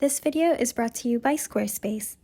This video is brought to you by Squarespace.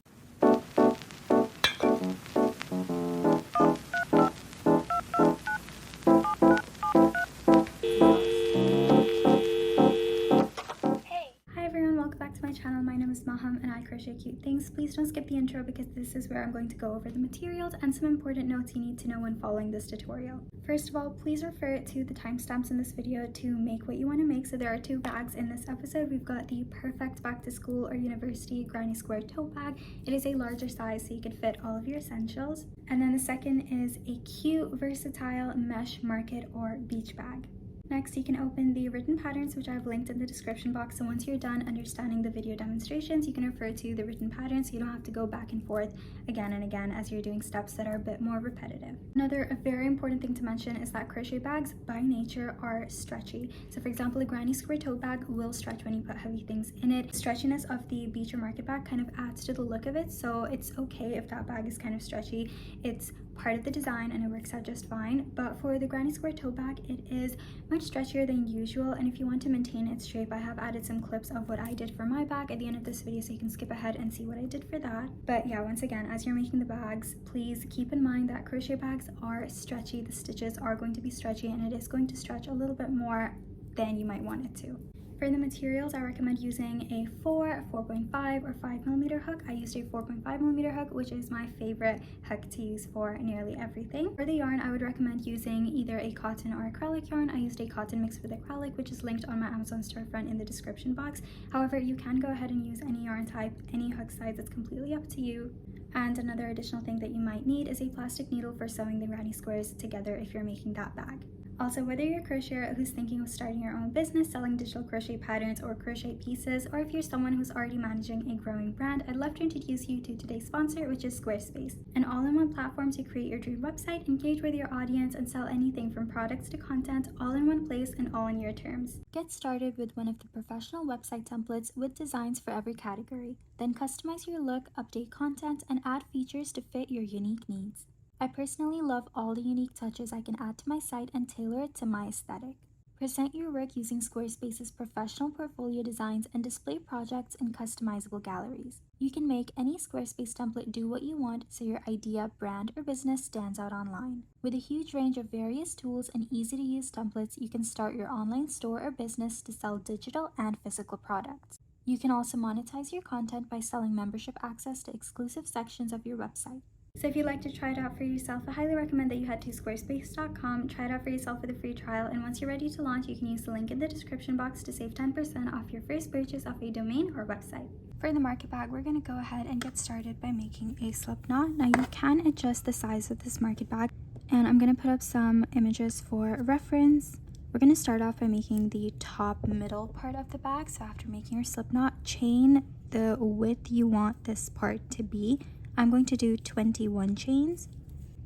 Hi everyone, welcome back to my channel. My name is Maham and I crochet cute things. Please don't skip the intro because this is where I'm going to go over the materials and some important notes you need to know when following this tutorial. First of all, please refer to the timestamps in this video to make what you want to make. So there are two bags in this episode. We've got the perfect back to school or university granny square tote bag. It is a larger size so you can fit all of your essentials. And then the second is a cute versatile mesh market or beach bag. Next, you can open the written patterns, which I have linked in the description box. So once you're done understanding the video demonstrations, you can refer to the written patterns so you don't have to go back and forth again and again as you're doing steps that are a bit more repetitive. A very important thing to mention is that crochet bags by nature are stretchy. So for example, a granny square tote bag will stretch when you put heavy things in it. Stretchiness of the beach or market bag kind of adds to the look of it, so it's okay if that bag is kind of stretchy. It's part of the design and it works out just fine. But for the granny square tote bag, it is much stretchier than usual, and if you want to maintain its shape, I have added some clips of what I did for my bag at the end of this video so you can skip ahead and see what I did for that. But yeah, once again, as you're making the bags, please keep in mind that crochet bags are stretchy. The stitches are going to be stretchy and it is going to stretch a little bit more than you might want it to. For the materials, I recommend using a 4.5 or 5mm hook. I used a 4.5mm hook, which is my favorite hook to use for nearly everything. For the yarn, I would recommend using either a cotton or acrylic yarn. I used a cotton mixed with acrylic, which is linked on my Amazon storefront in the description box. However, you can go ahead and use any yarn type, any hook size, it's completely up to you. And another additional thing that you might need is a plastic needle for sewing the granny squares together if you're making that bag. Also, whether you're a crocheter who's thinking of starting your own business, selling digital crochet patterns or crochet pieces, or if you're someone who's already managing a growing brand, I'd love to introduce you to today's sponsor, which is Squarespace, an all-in-one platform to create your dream website, engage with your audience, and sell anything from products to content, all in one place and all in your terms. Get started with one of the professional website templates with designs for every category. Then customize your look, update content, and add features to fit your unique needs. I personally love all the unique touches I can add to my site and tailor it to my aesthetic. Present your work using Squarespace's professional portfolio designs and display projects in customizable galleries. You can make any Squarespace template do what you want so your idea, brand, or business stands out online. With a huge range of various tools and easy-to-use templates, you can start your online store or business to sell digital and physical products. You can also monetize your content by selling membership access to exclusive sections of your website. So if you'd like to try it out for yourself, I highly recommend that you head to squarespace.com, try it out for yourself with a free trial, and once you're ready to launch, you can use the link in the description box to save 10% off your first purchase of a domain or website. For the market bag, we're going to go ahead and get started by making a slip knot. Now you can adjust the size of this market bag, and I'm going to put up some images for reference. We're going to start off by making the top middle part of the bag. So after making your slip knot, chain the width you want this part to be. I'm going to do 21 chains.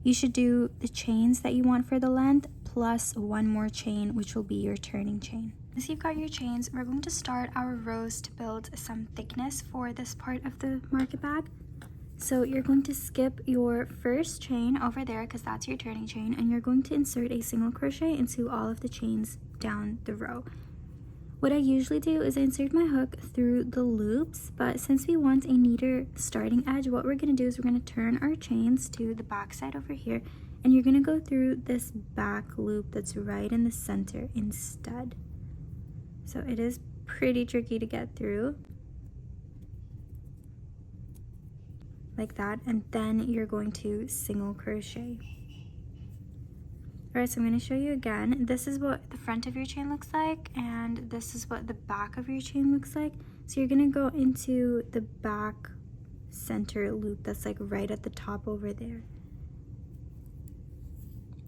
You should do the chains that you want for the length plus one more chain, which will be your turning chain. Once you've got your chains, we're going to start our rows to build some thickness for this part of the market bag. So you're going to skip your first chain over there because that's your turning chain, and you're going to insert a single crochet into all of the chains down the row. What I usually do is I insert my hook through the loops, but since we want a neater starting edge, what we're going to do is we're going to turn our chains to the back side over here, and you're going to go through this back loop that's right in the center instead. So it is pretty tricky to get through. Like that, and then you're going to single crochet. Alright, so I'm going to show you again. This is what the front of your chain looks like, and this is what the back of your chain looks like. So you're going to go into the back center loop that's like right at the top over there,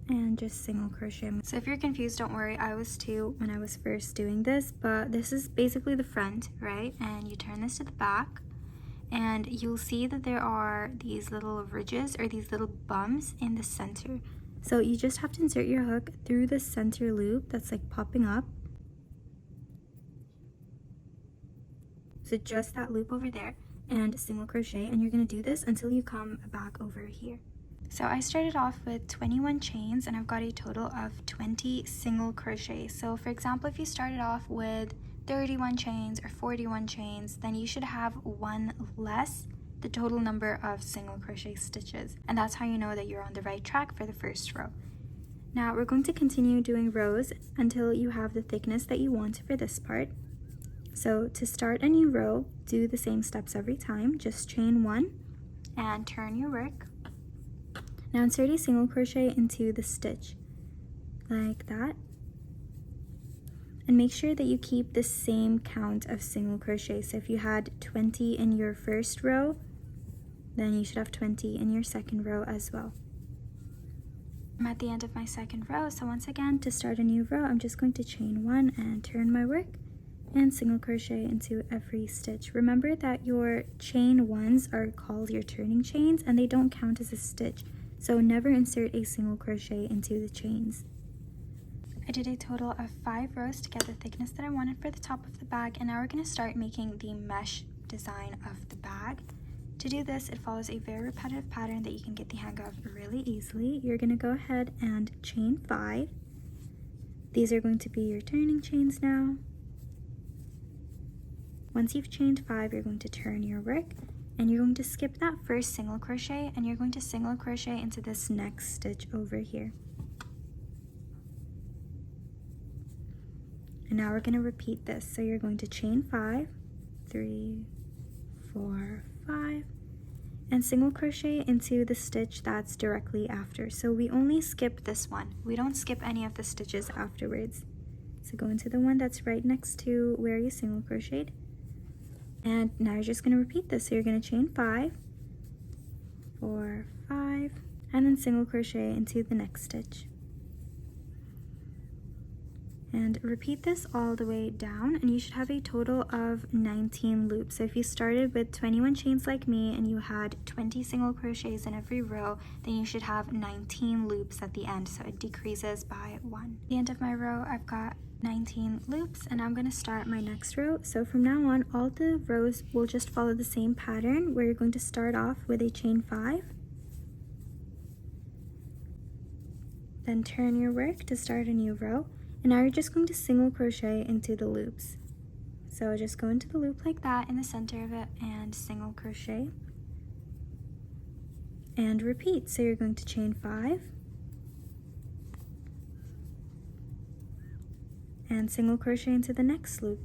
and just single crochet. So if you're confused, don't worry, I was too when I was first doing this, but this is basically the front, right? And you turn this to the back, and you'll see that there are these little ridges or these little bumps in the center. So you just have to insert your hook through the center loop that's like popping up. So just that loop over there, and single crochet, and you're going to do this until you come back over here. So I started off with 21 chains and I've got a total of 20 single crochet. So for example, if you started off with 31 chains or 41 chains, then you should have one less the total number of single crochet stitches, and that's how you know that you're on the right track for the first row. Now we're going to continue doing rows until you have the thickness that you want for this part. So to start a new row, do the same steps every time. Just chain one and turn your work. Now insert a single crochet into the stitch like that, and make sure that you keep the same count of single crochet. So if you had 20 in your first row, then you should have 20 in your second row as well. I'm at the end of my second row, so once again, to start a new row, I'm just going to chain one and turn my work and single crochet into every stitch. Remember that your chain ones are called your turning chains and they don't count as a stitch, so never insert a single crochet into the chains. I did a total of 5 rows to get the thickness that I wanted for the top of the bag, and now we're going to start making the mesh design of the bag. To do this, it follows a very repetitive pattern that you can get the hang of really easily. You're going to go ahead and chain 5. These are going to be your turning chains now. Once you've chained 5, you're going to turn your work, and you're going to skip that first single crochet, and you're going to single crochet into this next stitch over here. And now we're going to repeat this. So you're going to chain 5, 3, 4, 5, and single crochet into the stitch that's directly after. So we only skip this one. We don't skip any of the stitches afterwards. So go into the one that's right next to where you single crocheted. And now you're just going to repeat this. So you're going to chain 5, 4, 5, and then single crochet into the next stitch. And repeat this all the way down, and you should have a total of 19 loops. So if you started with 21 chains like me and you had 20 single crochets in every row, then you should have 19 loops at the end, so it decreases by 1. At the end of my row, I've got 19 loops, and I'm going to start my next row. So from now on, all the rows will just follow the same pattern, where you're going to start off with a chain 5, then turn your work to start a new row. And now you're just going to single crochet into the loops. So just go into the loop like that in the center of it and single crochet. And repeat. So you're going to chain 5. And single crochet into the next loop.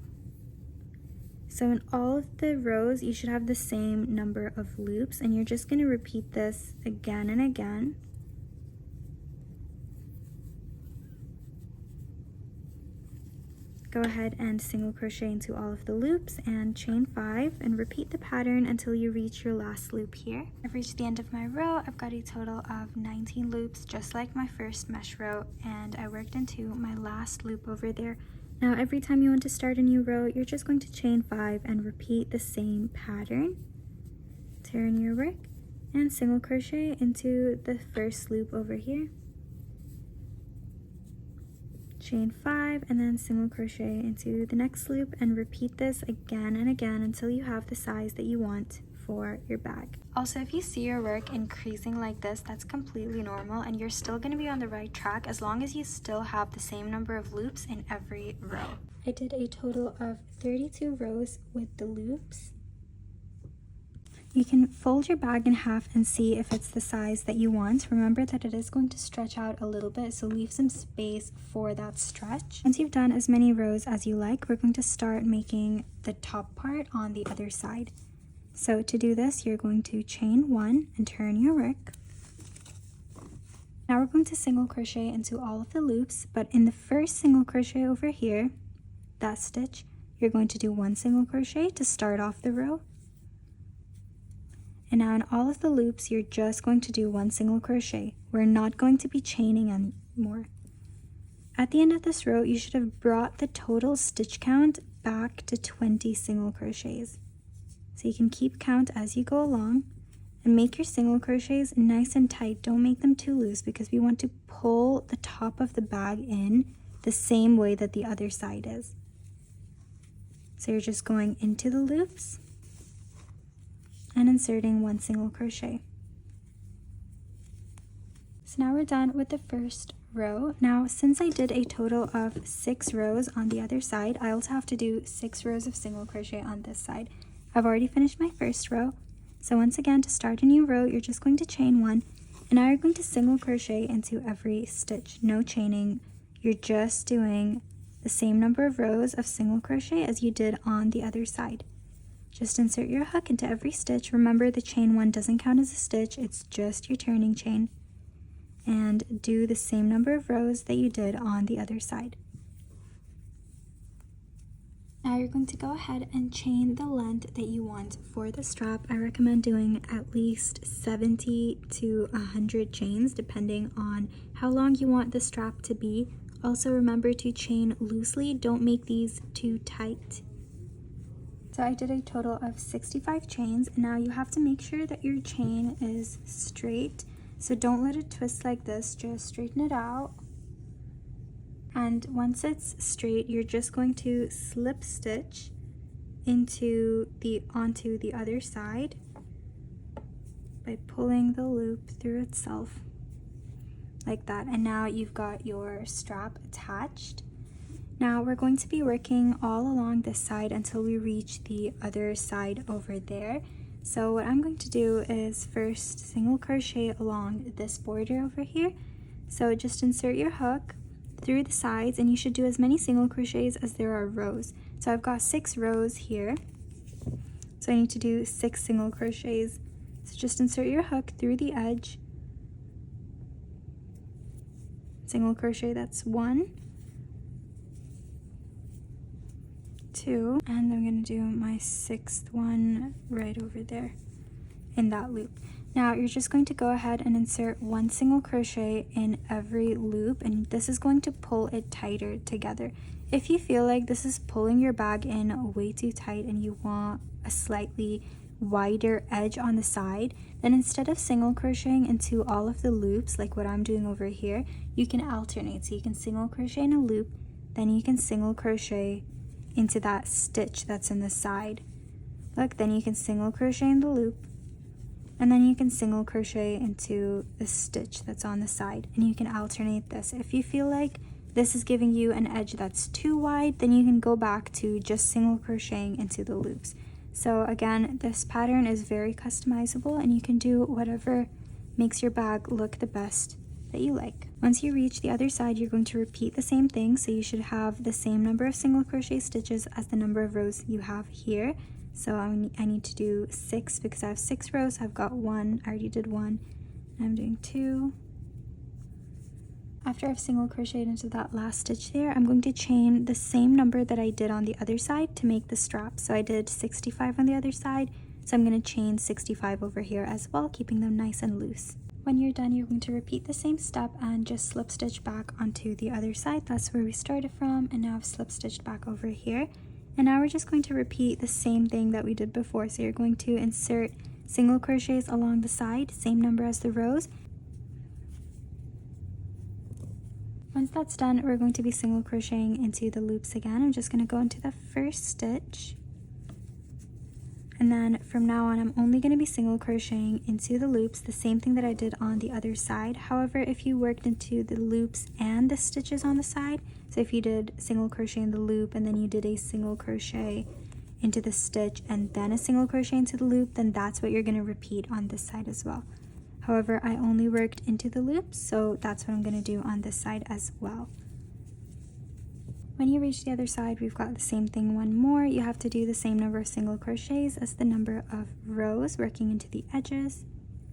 So in all of the rows, you should have the same number of loops. And you're just going to repeat this again and again. Go ahead and single crochet into all of the loops and chain 5 and repeat the pattern until you reach your last loop here. I've reached the end of my row. I've got a total of 19 loops, just like my first mesh row, and I worked into my last loop over there. Now every time you want to start a new row, you're just going to chain 5 and repeat the same pattern. Turn your work and single crochet into the first loop over here. Chain 5 and then single crochet into the next loop, and repeat this again and again until you have the size that you want for your bag. Also, if you see your work increasing like this, that's completely normal, and you're still going to be on the right track as long as you still have the same number of loops in every row. I did a total of 32 rows with the loops. You can fold your bag in half and see if it's the size that you want. Remember that it is going to stretch out a little bit, so leave some space for that stretch. Once you've done as many rows as you like, we're going to start making the top part on the other side. So to do this, you're going to chain 1 and turn your work. Now we're going to single crochet into all of the loops, but in the first single crochet over here, that stitch, you're going to do 1 single crochet to start off the row. And now in all of the loops, you're just going to do 1 single crochet. We're not going to be chaining anymore. At the end of this row, you should have brought the total stitch count back to 20 single crochets. So you can keep count as you go along, and make your single crochets nice and tight. Don't make them too loose, because we want to pull the top of the bag in the same way that the other side is. So you're just going into the loops and inserting 1 single crochet. So now we're done with the first row. Now, since I did a total of 6 rows on the other side, I also have to do 6 rows of single crochet on this side. I've already finished my first row. So once again, to start a new row, you're just going to chain 1, and now you're going to single crochet into every stitch. No chaining. You're just doing the same number of rows of single crochet as you did on the other side. Just insert your hook into every stitch. Remember, the chain 1 doesn't count as a stitch, it's just your turning chain. And do the same number of rows that you did on the other side. Now you're going to go ahead and chain the length that you want for the strap. I recommend doing at least 70 to 100 chains depending on how long you want the strap to be. Also remember to chain loosely, don't make these too tight. So I did a total of 65 chains, and now you have to make sure that your chain is straight. So don't let it twist like this, just straighten it out. And once it's straight, you're just going to slip stitch onto the other side by pulling the loop through itself like that. And now you've got your strap attached. Now we're going to be working all along this side until we reach the other side over there. So what I'm going to do is first single crochet along this border over here. So just insert your hook through the sides, and you should do as many single crochets as there are rows. So I've got 6 rows here, so I need to do 6 single crochets. So just insert your hook through the edge, single crochet, that's 1, 2, and I'm going to do my 6th one right over there in that loop. Now you're just going to go ahead and insert 1 single crochet in every loop, and this is going to pull it tighter together. If you feel like this is pulling your bag in way too tight and you want a slightly wider edge on the side, then instead of single crocheting into all of the loops like what I'm doing over here, you can alternate. So you can single crochet in a loop, then you can single crochet into that stitch that's in the side. Look, then you can single crochet in the loop, and then you can single crochet into the stitch that's on the side, and you can alternate this. If you feel like this is giving you an edge that's too wide, then you can go back to just single crocheting into the loops. So again, this pattern is very customizable, and you can do whatever makes your bag look the best that you like. Once you reach the other side, you're going to repeat the same thing, so you should have the same number of single crochet stitches as the number of rows you have here. So I need to do 6 because I have 6 rows. I've got 1, I already did 1, and I'm doing 2. After I've single crocheted into that last stitch there, I'm going to chain the same number that I did on the other side to make the strap. So I did 65 on the other side, so I'm going to chain 65 over here as well, keeping them nice and loose. When you're done, you're going to repeat the same step and just slip stitch back onto the other side. That's where we started from, and now I've slip stitched back over here. And now we're just going to repeat the same thing that we did before. So you're going to insert single crochets along the side, same number as the rows. Once that's done, we're going to be single crocheting into the loops again. I'm just going to go into the first stitch, and then from now on I'm only going to be single crocheting into the loops, the same thing that I did on the other side. However, if you worked into the loops and the stitches on the side, so if you did single crochet in the loop and then you did a single crochet into the stitch and then a single crochet into the loop, then that's what you're going to repeat on this side as well. However, I only worked into the loops, so that's what I'm going to do on this side as well. When you reach the other side, we've got the same thing one more. You have to do the same number of single crochets as the number of rows, working into the edges.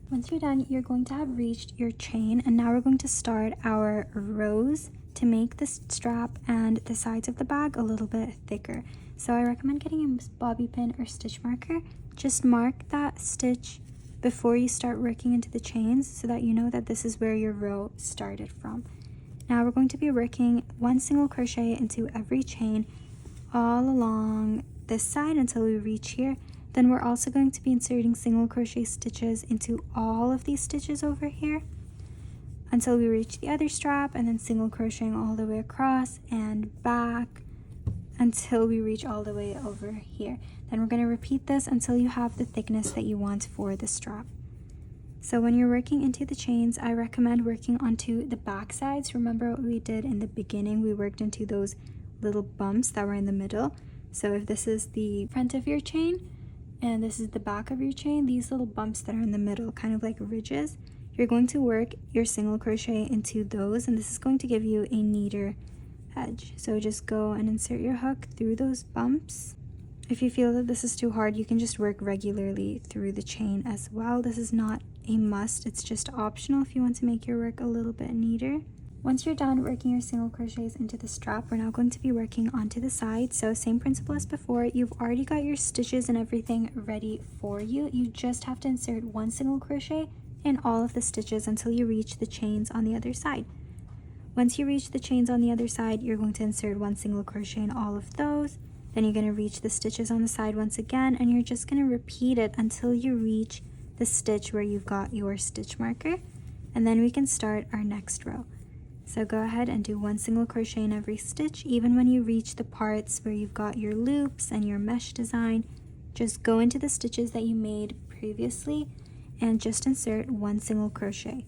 Once you're done, you're going to have reached your chain, and now we're going to start our rows to make the strap and the sides of the bag a little bit thicker. So I recommend getting a bobby pin or stitch marker. Just mark that stitch before you start working into the chains so that you know that this is where your row started from. Now we're going to be working 1 single crochet into every chain all along this side until we reach here. Then we're also going to be inserting single crochet stitches into all of these stitches over here until we reach the other strap, and then single crocheting all the way across and back until we reach all the way over here. Then we're going to repeat this until you have the thickness that you want for the strap. So when you're working into the chains, I recommend working onto the back sides. Remember what we did in the beginning? We worked into those little bumps that were in the middle. So if this is the front of your chain and this is the back of your chain, these little bumps that are in the middle, kind of like ridges, you're going to work your single crochet into those, and this is going to give you a neater edge. So just go and insert your hook through those bumps. If you feel that this is too hard, you can just work regularly through the chain as well. This is not a must, it's just optional if you want to make your work a little bit neater. Once you're done working your single crochets into the strap, we're now going to be working onto the side. So same principle as before, you've already got your stitches and everything ready for you. You just have to insert one single crochet in all of the stitches until you reach the chains on the other side. Once you reach the chains on the other side, you're going to insert one single crochet in all of those. Then you're going to reach the stitches on the side once again, and you're just going to repeat it until you reach the stitch where you've got your stitch marker, and then we can start our next row. So go ahead and do one single crochet in every stitch. Even when you reach the parts where you've got your loops and your mesh design, just go into the stitches that you made previously and just insert one single crochet.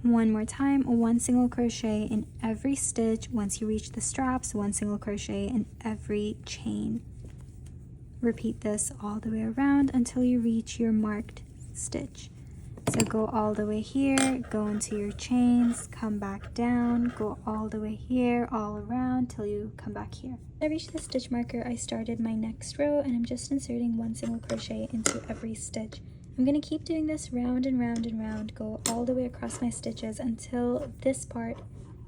One more time, one single crochet in every stitch. Once you reach the straps, one single crochet in every chain. Repeat this all the way around until you reach your marked stitch. So go all the way here, go into your chains, come back down, go all the way here, all around till you come back here. When I reached the stitch marker, I started my next row, and I'm just inserting one single crochet into every stitch. I'm going to keep doing this round and round and round, go all the way across my stitches until this part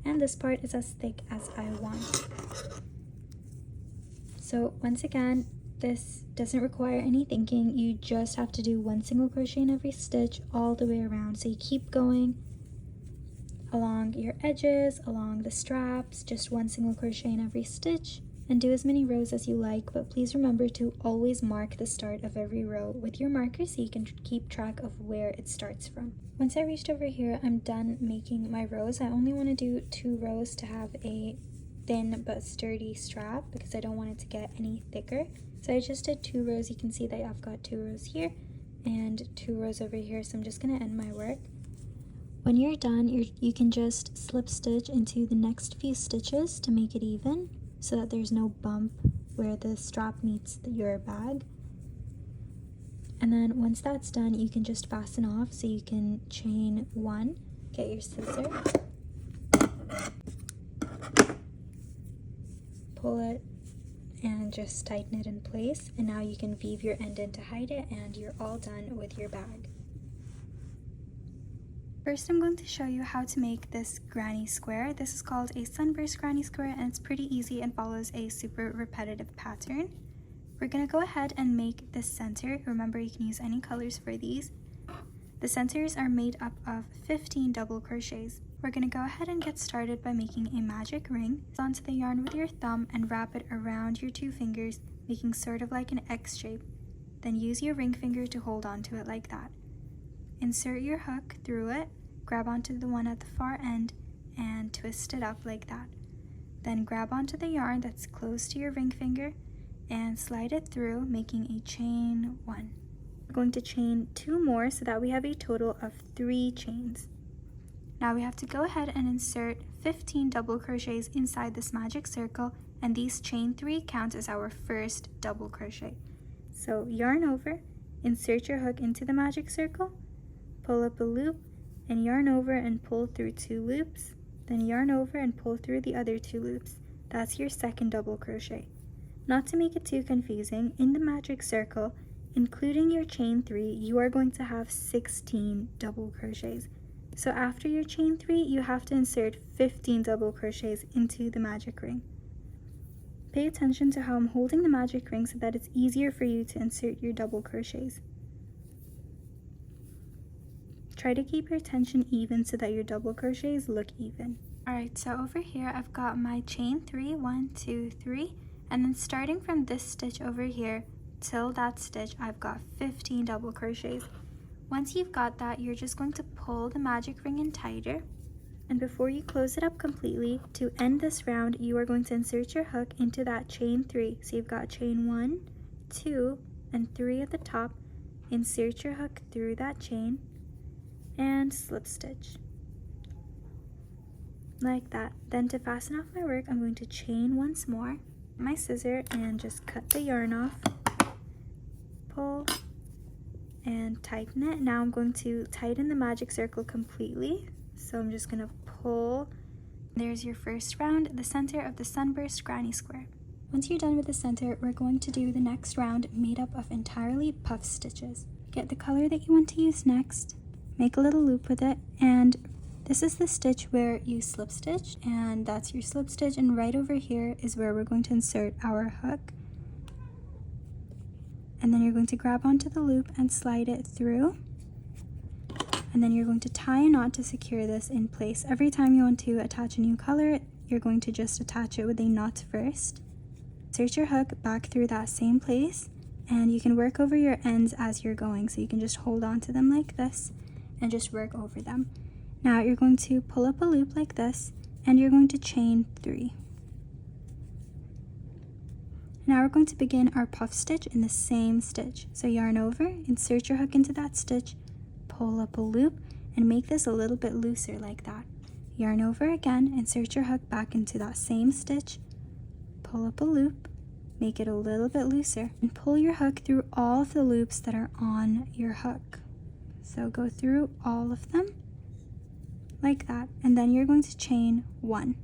and this part is as thick as I want. So once again, this doesn't require any thinking. You just have to do one single crochet in every stitch all the way around. So you keep going along your edges, along the straps, just one single crochet in every stitch, and do as many rows as you like, but please remember to always mark the start of every row with your marker so you can keep track of where it starts from. Once I reached over here, I'm done making my rows. I only want to do 2 rows to have a thin but sturdy strap because I don't want it to get any thicker. So I just did 2 rows. You can see that I've got 2 rows here and 2 rows over here, so I'm just going to end my work. When you're done, you can just slip stitch into the next few stitches to make it even so that there's no bump where the strap meets your bag. And then once that's done, you can just fasten off, so you can chain 1, get your scissor, pull it, and just tighten it in place, and now you can weave your end in to hide it, and you're all done with your bag. First, I'm going to show you how to make this granny square. This is called a sunburst granny square, and it's pretty easy and follows a super repetitive pattern. We're going to go ahead and make the center. Remember, you can use any colors for these. The centers are made up of 15 double crochets. We're going to go ahead and get started by making a magic ring. Onto the yarn with your thumb and wrap it around your 2 fingers, making sort of like an X shape. Then use your ring finger to hold onto it like that. Insert your hook through it, grab onto the one at the far end, and twist it up like that. Then grab onto the yarn that's close to your ring finger and slide it through, making a chain 1. We're going to chain 2 more so that we have a total of 3 chains. Now we have to go ahead and insert 15 double crochets inside this magic circle, and these chain 3 count as our first double crochet. So yarn over, insert your hook into the magic circle, pull up a loop, and yarn over and pull through 2 loops, then yarn over and pull through the other 2 loops. That's your second double crochet. Not to make it too confusing, in the magic circle, including your chain 3, you are going to have 16 double crochets. So after your chain 3, you have to insert 15 double crochets into the magic ring. Pay attention to how I'm holding the magic ring so that it's easier for you to insert your double crochets. Try to keep your tension even so that your double crochets look even. Alright, so over here I've got my chain 3, 1, 2, 3, and then starting from this stitch over here till that stitch, I've got 15 double crochets. Once you've got that, you're just going to pull the magic ring in tighter, and before you close it up completely, to end this round, you are going to insert your hook into that chain 3. So you've got chain 1, 2, and 3 at the top, insert your hook through that chain, and slip stitch. Like that. Then to fasten off my work, I'm going to chain once more, my scissor, and just cut the yarn off, pull, and tighten it. Now I'm going to tighten the magic circle completely. So I'm just going to pull. There's your first round, the center of the sunburst granny square. Once you're done with the center, we're going to do the next round made up of entirely puff stitches. Get the color that you want to use next, make a little loop with it, and this is the stitch where you slip stitch, and that's your slip stitch, and right over here is where we're going to insert our hook. And then you're going to grab onto the loop and slide it through. And then you're going to tie a knot to secure this in place. Every time you want to attach a new color, you're going to just attach it with a knot first. Insert your hook back through that same place, and you can work over your ends as you're going. So you can just hold on to them like this and just work over them. Now you're going to pull up a loop like this, and you're going to chain 3. Now we're going to begin our puff stitch in the same stitch. So yarn over, insert your hook into that stitch, pull up a loop, and make this a little bit looser like that. Yarn over again, insert your hook back into that same stitch, pull up a loop, make it a little bit looser, and pull your hook through all of the loops that are on your hook. So go through all of them like that, and then you're going to chain 1.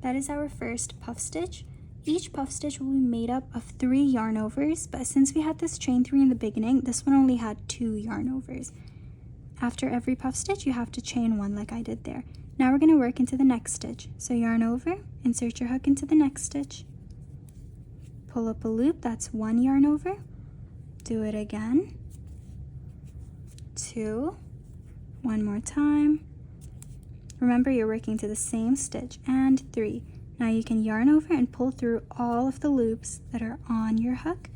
That is our first puff stitch. Each puff stitch will be made up of 3 yarn overs, but since we had this chain 3 in the beginning, this one only had 2 yarn overs. After every puff stitch, you have to chain 1 like I did there. Now we're going to work into the next stitch. So yarn over, insert your hook into the next stitch, pull up a loop, that's 1 yarn over, do it again, 2, one more time. Remember, you're working to the same stitch, and 3. Now you can yarn over and pull through all of the loops that are on your hook.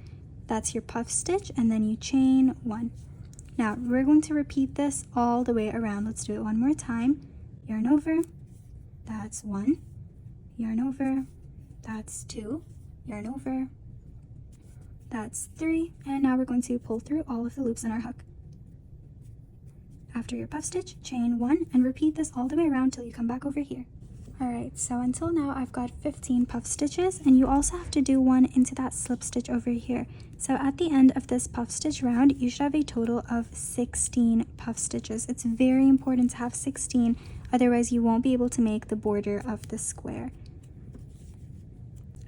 That's your puff stitch, and then you chain 1. Now we're going to repeat this all the way around. Let's do it one more time. Yarn over, that's 1. Yarn over, that's 2. Yarn over, that's 3. And now we're going to pull through all of the loops in our hook. After your puff stitch, chain 1, and repeat this all the way around till you come back over here. Alright, so until now I've got 15 puff stitches, and you also have to do 1 into that slip stitch over here. So at the end of this puff stitch round, you should have a total of 16 puff stitches. It's very important to have 16, otherwise you won't be able to make the border of the square.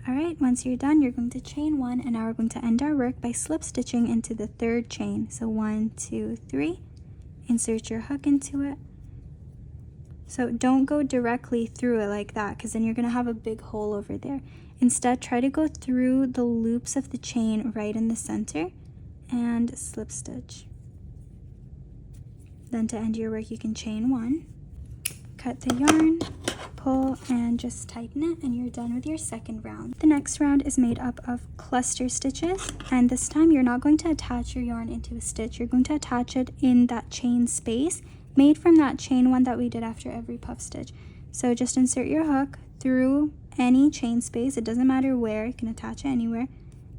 Alright, once you're done, you're going to chain 1, and now we're going to end our work by slip stitching into the 3rd chain. So 1, 2, 3, insert your hook into it. So don't go directly through it like that, because then you're going to have a big hole over there. Instead, try to go through the loops of the chain right in the center and slip stitch. Then to end your work, you can chain 1, cut the yarn, pull, and just tighten it, and you're done with your 2nd round. The next round is made up of cluster stitches, and this time you're not going to attach your yarn into a stitch. You're going to attach it in that chain space made from that chain 1 that we did after every puff stitch. So just insert your hook through any chain space, it doesn't matter where, you can attach it anywhere,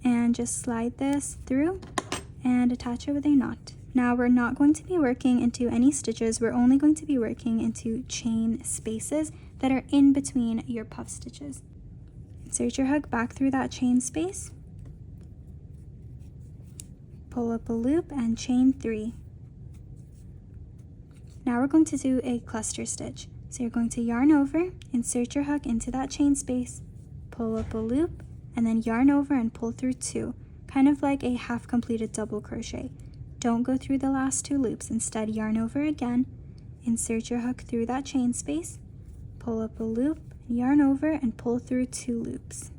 and just slide this through and attach it with a knot. Now we're not going to be working into any stitches, we're only going to be working into chain spaces that are in between your puff stitches. Insert your hook back through that chain space, pull up a loop, and chain 3. Now we're going to do a cluster stitch. So you're going to yarn over, insert your hook into that chain space, pull up a loop, and then yarn over and pull through 2, kind of like a half completed double crochet. Don't go through the last 2 loops, instead yarn over again, insert your hook through that chain space, pull up a loop, yarn over and pull through 2 loops.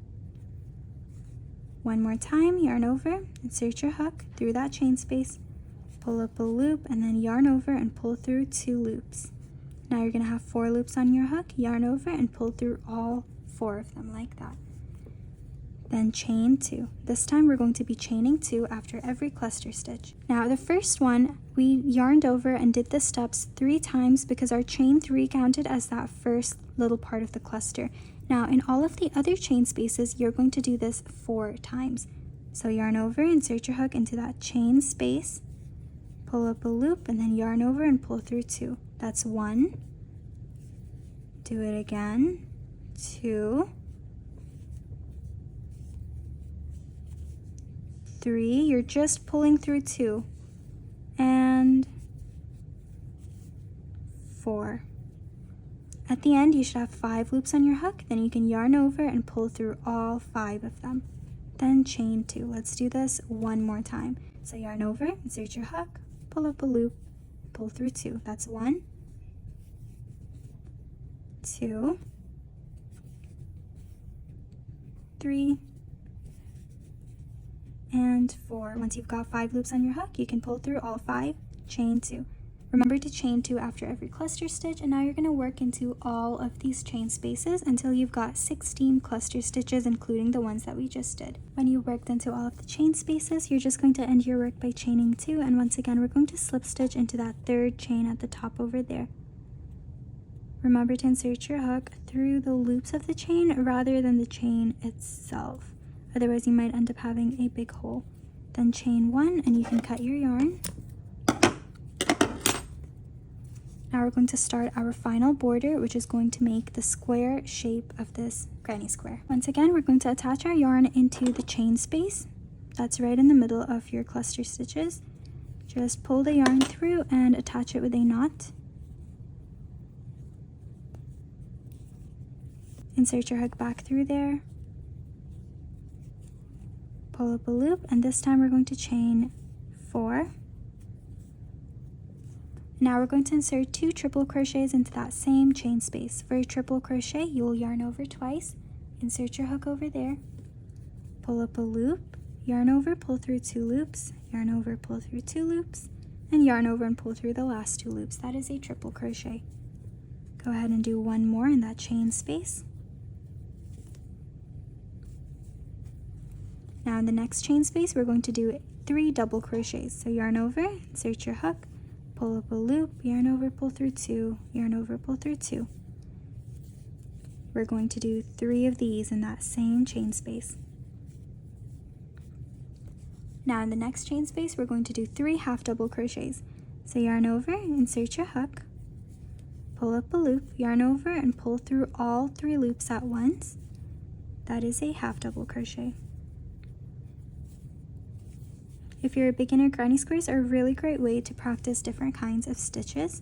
One more time, yarn over, insert your hook through that chain space, pull up a loop, and then yarn over and pull through 2 loops. Now you're going to have 4 loops on your hook, yarn over and pull through all 4 of them like that. Then chain 2. This time we're going to be chaining 2 after every cluster stitch. Now the first one, we yarned over and did the steps 3 times because our chain 3 counted as that first little part of the cluster. Now in all of the other chain spaces, you're going to do this 4 times. So yarn over, insert your hook into that chain space, pull up a loop, and then yarn over and pull through 2. That's 1. Do it again. 2. 3. You're just pulling through 2. And 4. At the end, you should have 5 loops on your hook. Then you can yarn over and pull through all 5 of them. Then chain 2. Let's do this one more time. So yarn over, insert your hook, pull up a loop, pull through 2. That's 1, 2, 3, and 4. Once you've got 5 loops on your hook, you can pull through all 5, chain 2. Remember to chain 2 after every cluster stitch, and now you're going to work into all of these chain spaces until you've got 16 cluster stitches, including the ones that we just did. When you worked into all of the chain spaces, you're just going to end your work by chaining 2, and once again we're going to slip stitch into that 3rd chain at the top over there. Remember to insert your hook through the loops of the chain rather than the chain itself, otherwise you might end up having a big hole. Then chain 1 and you can cut your yarn. Now we're going to start our final border, which is going to make the square shape of this granny square. Once again, we're going to attach our yarn into the chain space. That's right in the middle of your cluster stitches. Just pull the yarn through and attach it with a knot. Insert your hook back through there. Pull up a loop, and this time we're going to chain 4. Now we're going to insert 2 triple crochets into that same chain space. For a triple crochet, you will yarn over twice, insert your hook over there, pull up a loop, yarn over, pull through 2 loops, yarn over, pull through 2 loops, and yarn over and pull through the last 2 loops. That is a triple crochet. Go ahead and do one more in that chain space. Now in the next chain space, we're going to do 3 double crochets. So yarn over, insert your hook, pull up a loop, yarn over, pull through 2, yarn over, pull through 2. We're going to do 3 of these in that same chain space. Now in the next chain space, we're going to do 3 half double crochets. So yarn over, insert your hook, pull up a loop, yarn over, and pull through all 3 loops at once. That is a half double crochet. If you're a beginner, granny squares are a really great way to practice different kinds of stitches.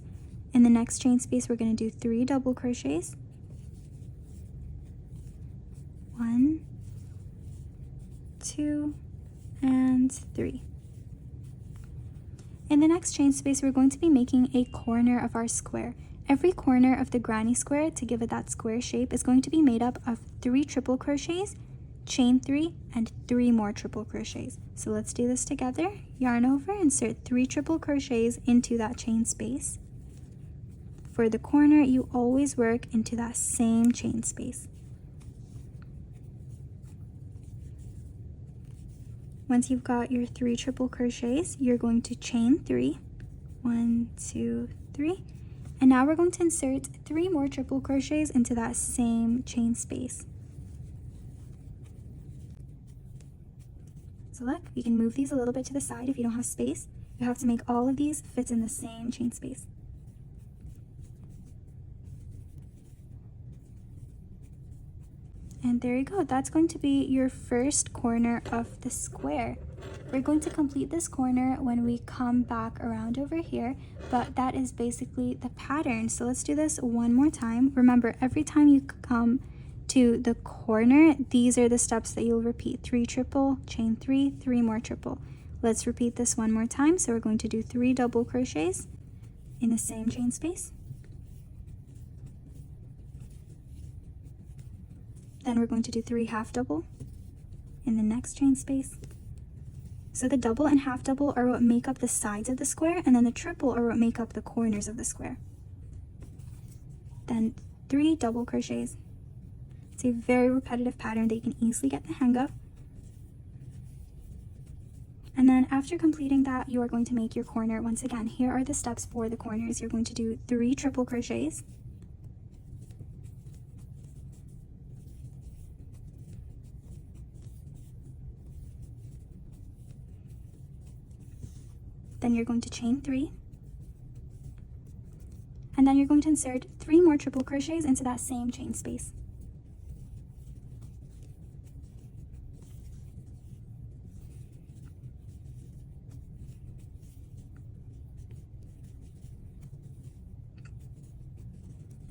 In the next chain space, we're going to do 3 double crochets. 1, 2, and 3. In the next chain space, we're going to be making a corner of our square. Every corner of the granny square, to give it that square shape, is going to be made up of 3 triple crochets, chain 3, and 3 more triple crochets. So let's do this together. Yarn over, insert 3 triple crochets into that chain space. For the corner, you always work into that same chain space. Once you've got your 3 triple crochets, you're going to chain 3. 1, 2, 3. And now we're going to insert 3 more triple crochets into that same chain space. So look, you can move these a little bit to the side if you don't have space. You have to make all of these fit in the same chain space. And there you go. That's going to be your first corner of the square. We're going to complete this corner when we come back around over here, but that is basically the pattern. So let's do this one more time. Remember, every time you come to the corner, these are the steps that you'll repeat. 3 triple, chain 3, 3 more triple. Let's repeat this one more time. So we're going to do 3 double crochets in the same chain space. Then we're going to do 3 half double in the next chain space. So the double and half double are what make up the sides of the square, and then the triple are what make up the corners of the square. Then 3 double crochets. It's a very repetitive pattern that you can easily get the hang of. And then after completing that, you are going to make your corner. Once again, here are the steps for the corners. You're going to do 3 triple crochets. then you're going to chain 3, and then you're going to insert 3 more triple crochets into that same chain space.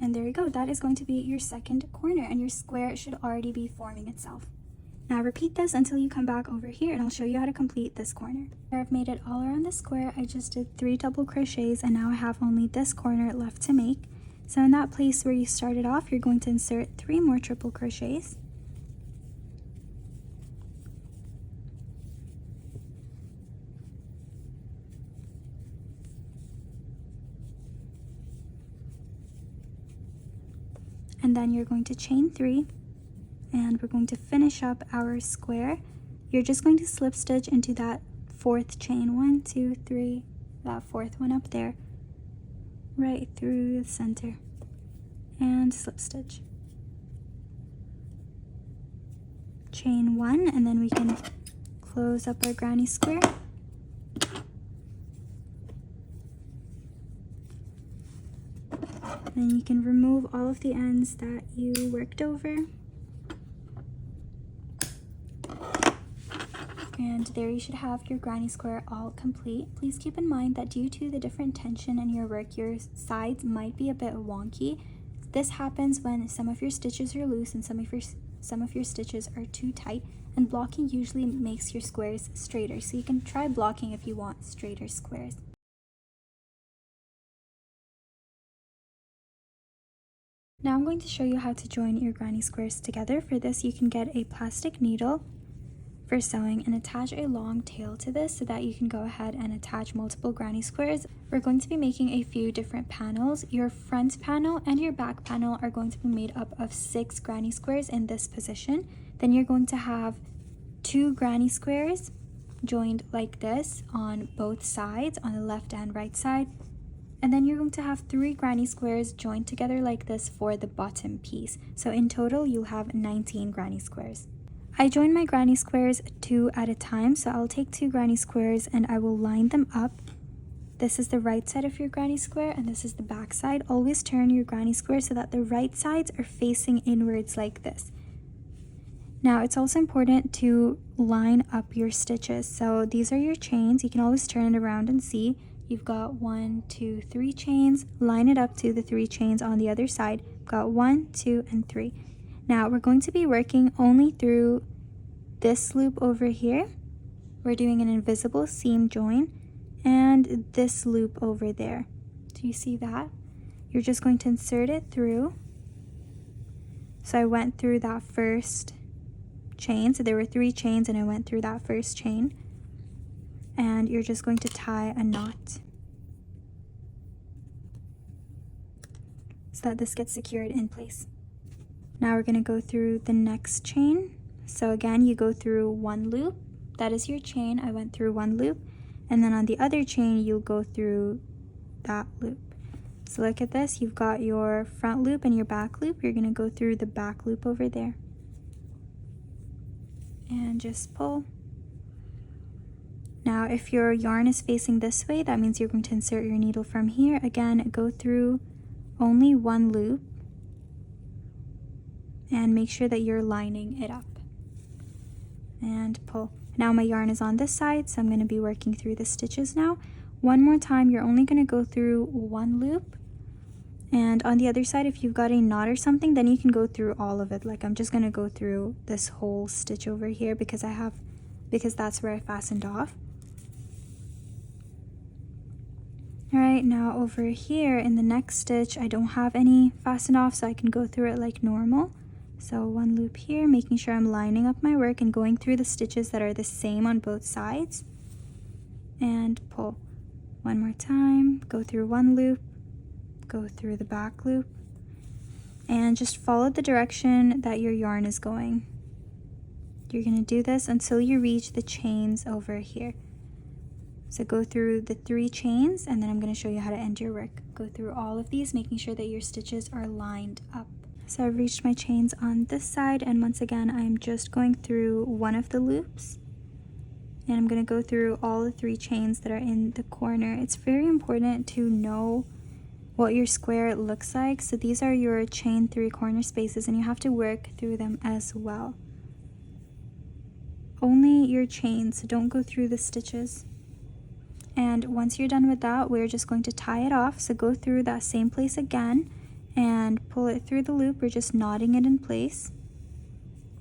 And there you go, that is going to be your second corner, and your square should already be forming itself. Now repeat this until you come back over here, and I'll show you how to complete this corner. Here I've made it all around the square. I just did 3 double crochets, and now I have only this corner left to make. So in that place where you started off, you're going to insert 3 more triple crochets. And then you're going to chain 3, and we're going to finish up our square. You're just going to slip stitch into that 4th chain, 1, 2, 3, that 4th one up there, right through the center, and slip stitch. Chain 1, and then we can close up our granny square. Then you can remove all of the ends that you worked over. And there you should have your granny square all complete. Please keep in mind that due to the different tension in your work, your sides might be a bit wonky. This happens when some of your stitches are loose and some of your stitches are too tight, and blocking usually makes your squares straighter. So you can try blocking if you want straighter squares. Now I'm going to show you how to join your granny squares together. For this, you can get a plastic needle for sewing and attach a long tail to this so that you can go ahead and attach multiple granny squares. We're going to be making a few different panels. Your front panel and your back panel are going to be made up of 6 granny squares in this position. Then you're going to have 2 granny squares joined like this on both sides, on the left and right side. And then you're going to have 3 granny squares joined together like this for the bottom piece. So in total, you'll have 19 granny squares. I join my granny squares 2 at a time, so I'll take 2 granny squares and I will line them up. This is the right side of your granny square and this is the back side. Always turn your granny square so that the right sides are facing inwards like this. Now it's also important to line up your stitches. So these are your chains. You can always turn it around and see. You've got 1, 2, 3 chains. Line it up to the 3 chains on the other side. You've got 1, 2, and 3. Now we're going to be working only through this loop over here. We're doing an invisible seam join and this loop over there. Do you see that? You're just going to insert it through. So I went through that first chain. So there were 3 chains and I went through that first chain. And you're just going to tie a knot so that this gets secured in place. Now we're going to go through the next chain. So again, you go through 1 loop. That is your chain. I went through 1 loop. And then on the other chain, you'll go through that loop. So look at this. You've got your front loop and your back loop. You're going to go through the back loop over there. And just pull. Now, if your yarn is facing this way, that means you're going to insert your needle from here. Again, go through only 1 loop and make sure that you're lining it up. And pull. Now my yarn is on this side, so I'm going to be working through the stitches now. One more time, you're only going to go through 1 loop. And on the other side, if you've got a knot or something, then you can go through all of it. Like I'm just going to go through this whole stitch over here because that's where I fastened off. Alright, now over here in the next stitch, I don't have any fastened off, so I can go through it like normal. So 1 loop here, making sure I'm lining up my work and going through the stitches that are the same on both sides. And pull. 1 more time, go through 1 loop, go through the back loop, and just follow the direction that your yarn is going. You're going to do this until you reach the chains over here. So go through the 3 chains, and then I'm going to show you how to end your work. Go through all of these, making sure that your stitches are lined up. So I've reached my chains on this side, and once again, I'm just going through 1 of the loops And I'm going to go through all the 3 chains that are in the corner. It's very important to know what your square looks like. So these are your chain 3 corner spaces, and you have to work through them as well. Only your chains, so don't go through the stitches. And once you're done with that, we're just going to tie it off. So go through that same place again and pull it through the loop. We're just knotting it in place.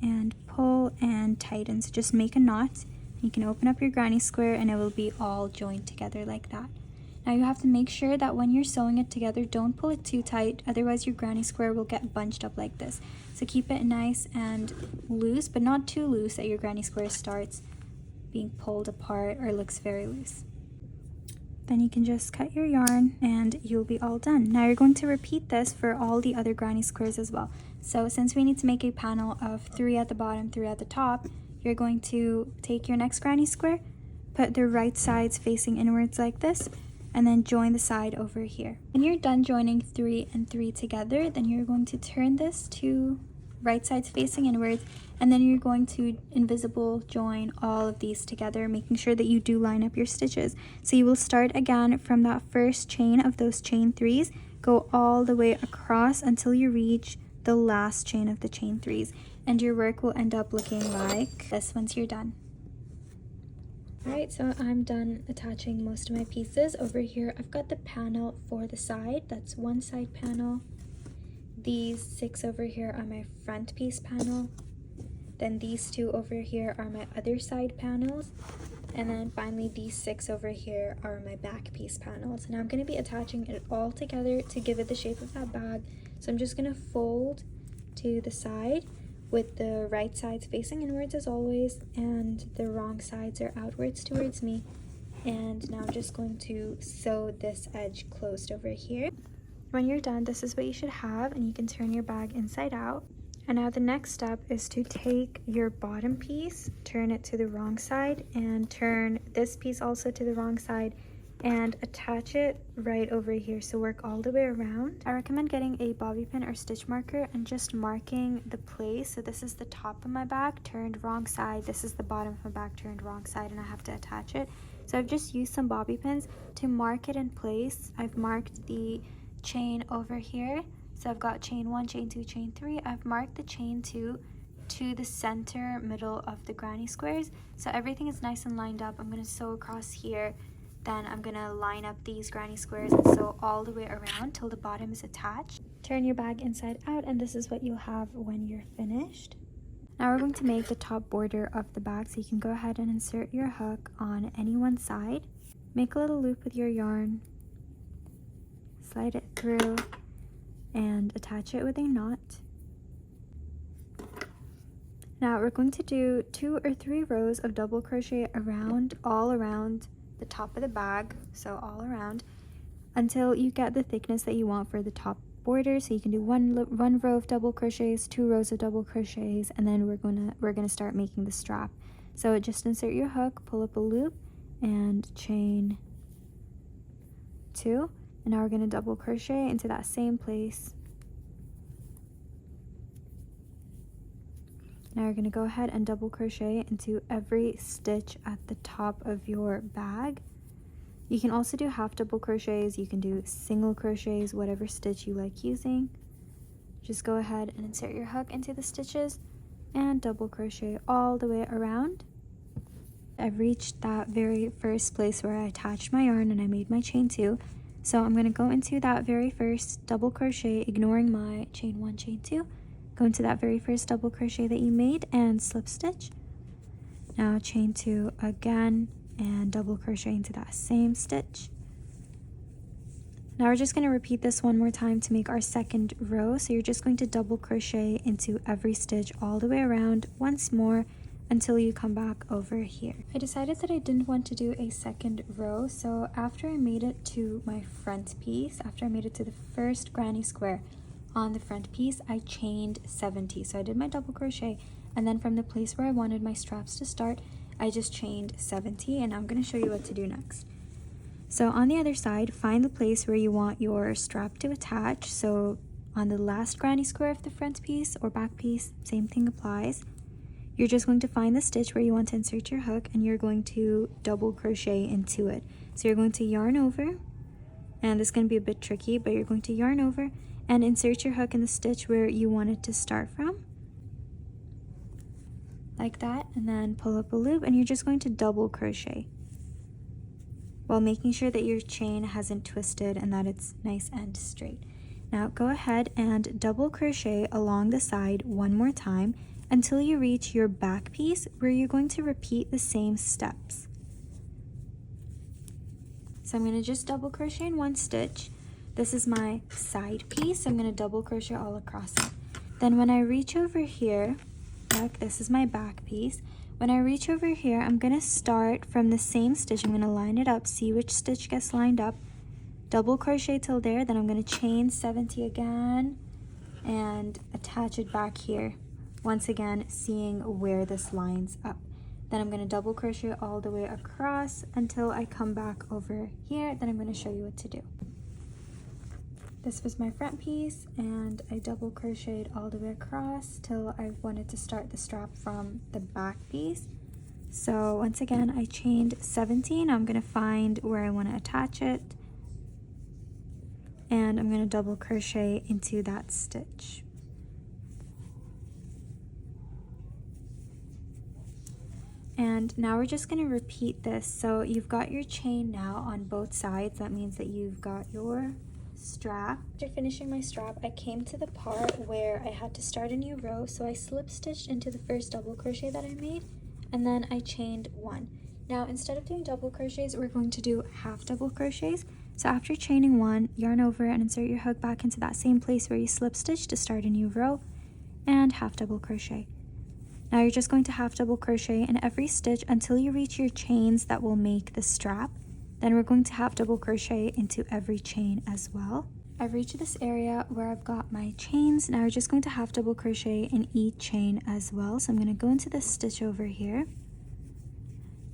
And pull and tighten. So just make a knot. You can open up your granny square and it will be all joined together like that. Now you have to make sure that when you're sewing it together, don't pull it too tight, otherwise your granny square will get bunched up like this. So keep it nice and loose, but not too loose that your granny square starts being pulled apart or looks very loose. Then you can just cut your yarn and you'll be all done. Now you're going to repeat this for all the other granny squares as well. So since we need to make a panel of 3 at the bottom, 3 at the top, you're going to take your next granny square, put the right sides facing inwards like this, and then join the side over here. When you're done joining 3 and 3 together, then you're going to turn this to right sides facing inwards, and then you're going to invisible join all of these together, making sure that you do line up your stitches. So you will start again from that first chain of those chain 3s, go all the way across until you reach the last chain of the chain 3s, and your work will end up looking like this once you're done. Alright, so I'm done attaching most of my pieces. Over here I've got the panel for the side, that's one side panel. These 6 over here are my front piece panel. Then these 2 over here are my other side panels. And then finally these 6 over here are my back piece panels. And I'm going to be attaching it all together to give it the shape of that bag. So I'm just going to fold to the side with the right sides facing inwards as always, and the wrong sides are outwards towards me. And now I'm just going to sew this edge closed over here. When you're done, this is what you should have, and you can turn your bag inside out. And now the next step is to take your bottom piece, turn it to the wrong side, and turn this piece also to the wrong side, and attach it right over here. So work all the way around. I recommend getting a bobby pin or stitch marker and just marking the place. So this is the top of my bag, turned wrong side. This is the bottom of my bag, turned wrong side, and I have to attach it. So I've just used some bobby pins to mark it in place. I've marked the chain over here. So I've got chain 1, chain 2, chain 3. I've marked the chain 2 to the center middle of the granny squares. So everything is nice and lined up. I'm going to sew across here. Then I'm going to line up these granny squares and sew all the way around till the bottom is attached. Turn your bag inside out, and this is what you'll have when you're finished. Now we're going to make the top border of the bag, so you can go ahead and insert your hook on any one side. Make a little loop with your yarn, slide it through, and attach it with a knot. Now we're going to do 2 or 3 rows of double crochet around, all around the top of the bag, so all around, until you get the thickness that you want for the top border. So you can do one row of double crochets, 2 rows of double crochets, and then we're gonna start making the strap. So just insert your hook, pull up a loop, and chain 2, and now we're gonna double crochet into that same place. Now you're going to go ahead and double crochet into every stitch at the top of your bag. You can also do half double crochets, you can do single crochets, whatever stitch you like using. Just go ahead and insert your hook into the stitches and double crochet all the way around. I've reached that very first place where I attached my yarn and I made my chain 2. So I'm going to go into that very first double crochet, ignoring my chain 1, chain 2. Go into that very first double crochet that you made and slip stitch. Now chain 2 again and double crochet into that same stitch. Now we're just going to repeat this one more time to make our second row. So you're just going to double crochet into every stitch all the way around once more until you come back over here. I decided that I didn't want to do a second row, so after I made it to my front piece, after I made it to the first granny square on the front piece, I chained 70. So I did my double crochet, and then from the place where I wanted my straps to start, I just chained 70, and I'm going to show you what to do next. So on the other side, find the place where you want your strap to attach. So on the last granny square of the front piece or back piece, same thing applies. you're just going to find the stitch where you want to insert your hook, and you're going to double crochet into it. So you're going to yarn over, and this is going to be a bit tricky, but you're going to yarn over and insert your hook in the stitch where you want it to start from, like that, and then pull up a loop, and you're just going to double crochet while making sure that your chain hasn't twisted and that it's nice and straight. Now go ahead and double crochet along the side one more time until you reach your back piece, where you're going to repeat the same steps. So I'm going to just double crochet in one stitch. This is my side piece. I'm going to double crochet all across it. Then when I reach over here, look, this is my back piece. When I reach over here, I'm going to start from the same stitch. I'm going to line it up, see which stitch gets lined up, double crochet till there, then I'm going to chain 70 again and attach it back here. Once again, seeing where this lines up. Then I'm going to double crochet all the way across until I come back over here. Then I'm going to show you what to do. This was my front piece, and I double crocheted all the way across till I wanted to start the strap from the back piece. So once again, I chained 17. I'm going to find where I want to attach it, and I'm going to double crochet into that stitch. And now we're just going to repeat this. So you've got your chain now on both sides. That means that you've got your strap. After finishing my strap, I came to the part where I had to start a new row, so I slip stitched into the first double crochet that I made, and then I chained one. Now instead of doing double crochets, we're going to do half double crochets. So after chaining one, yarn over and insert your hook back into that same place where you slip stitch to start a new row, and half double crochet. Now you're just going to half double crochet in every stitch until you reach your chains that will make the strap. Then we're going to half double crochet into every chain as well. I've reached this area where I've got my chains. Now we're just going to half double crochet in each chain as well. So I'm going to go into this stitch over here.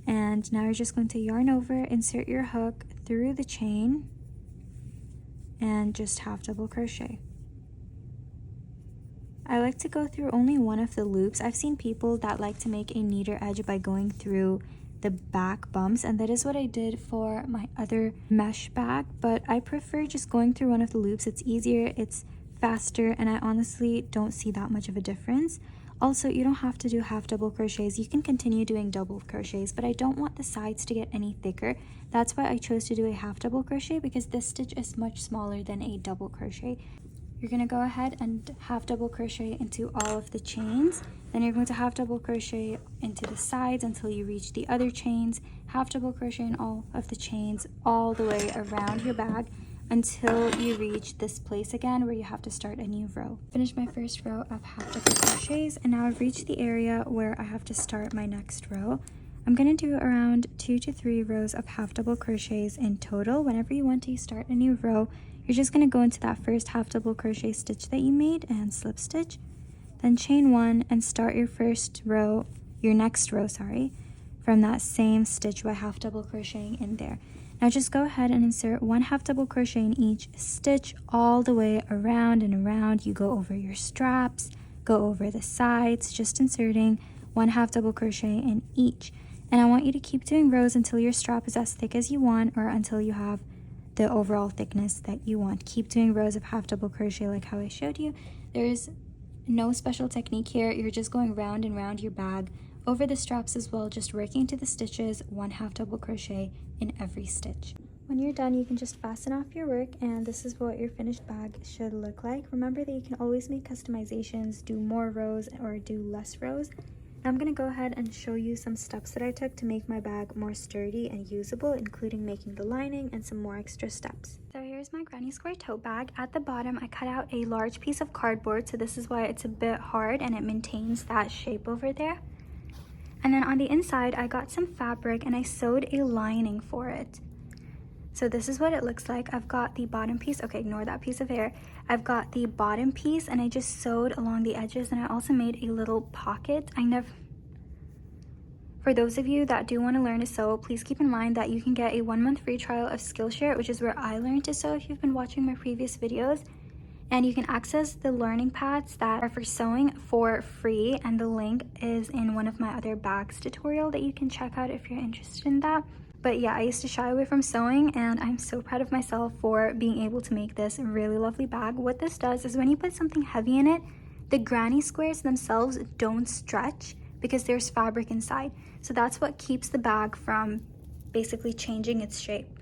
And now you're just going to yarn over, insert your hook through the chain, and just half double crochet. I like to go through only one of the loops. I've seen people that like to make a neater edge by going through the back bumps, and that is what I did for my other mesh bag, but I prefer just going through one of the loops. It's easier, it's faster, and I honestly don't see that much of a difference. Also, you don't have to do half double crochets. You can continue doing double crochets, but I don't want the sides to get any thicker. That's why I chose to do a half double crochet, because this stitch is much smaller than a double crochet. You're going to go ahead and half double crochet into all of the chains. Then you're going to half double crochet into the sides until you reach the other chains. Half double crochet in all of the chains all the way around your bag until you reach this place again where you have to start a new row. Finish my first row of half double crochets, and now I've reached the area where I have to start my next row. I'm going to do around 2 to 3 rows of half double crochets in total. Whenever you want to start a new row, you're just going to go into that first half double crochet stitch that you made and slip stitch, then chain one and start your next row, from that same stitch by half double crocheting in there. Now just go ahead and insert one half double crochet in each stitch all the way around and around. You go over your straps, go over the sides, just inserting one half double crochet in each. And I want you to keep doing rows until your strap is as thick as you want, or until you have the overall thickness that you want. Keep doing rows of half double crochet like how I showed you. There's no special technique here. You're just going round and round your bag, over the straps as well, just working to the stitches, one half double crochet in every stitch. When you're done, you can just fasten off your work, and this is what your finished bag should look like. Remember that you can always make customizations, do more rows or do less rows. I'm going to go ahead and show you some steps that I took to make my bag more sturdy and usable, including making the lining and some more extra steps. So here's my granny square tote bag. At the bottom, I cut out a large piece of cardboard, so this is why it's a bit hard and it maintains that shape over there. And then on the inside, I got some fabric and I sewed a lining for it. So this is what it looks like. I've got the bottom piece. Okay, ignore that piece of hair. I've got the bottom piece and I just sewed along the edges, and I also made a little pocket. For those of you that do want to learn to sew, please keep in mind that you can get a 1-month free trial of Skillshare, which is where I learned to sew if you've been watching my previous videos. And you can access the learning pads that are for sewing for free, and the link is in one of my other bags tutorial that you can check out if you're interested in that. But yeah, I used to shy away from sewing, and I'm so proud of myself for being able to make this really lovely bag. What this does is when you put something heavy in it, the granny squares themselves don't stretch because there's fabric inside. So that's what keeps the bag from basically changing its shape.